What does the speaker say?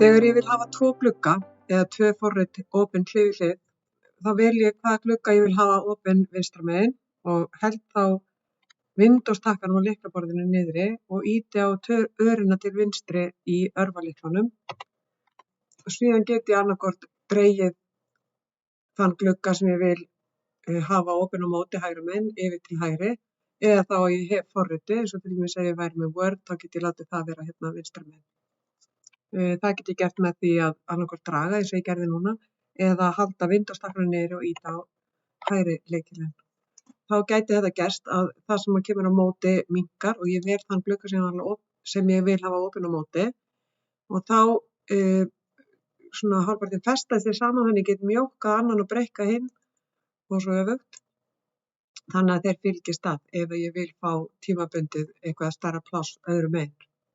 Þegar ég vil hafa 2 glugga eða 2 forrit opin hlið við hlið, þá vel ég hvaða glugga ég vil hafa opin vinstra megin og held þá Windows-takkanum á lyklaborðinu niðri og ýti á örina til vinstri í örvalyklunum. Og síðan get ég annaðhvort dregið þann glugga sem ég vil hafa opin á móti hægri megin yfir til hægri, eða þá ég hef forriti, eins og til dæmis ef ég væri með Word, þá get ég látið það vera hérna vinstra megin. Það get ég gert með því að annaðhvort draga eins og ég gerði núna, eða halda Windows-takkanum niðri og ýta á hægri lykilinn. Þá gæti þetta gerst að það sem kemur á móti minnkar og ég vel þann glugga sem ég vil hafa opin á móti og þá svona hálfpartinn festast þeir saman, þannig ég get mjókkað annan og breikkað hinn og svo öfugt. Þannig að þeir fylgist að ef ég vil fá tímabundið eitthvað stærra pláss öðru megin.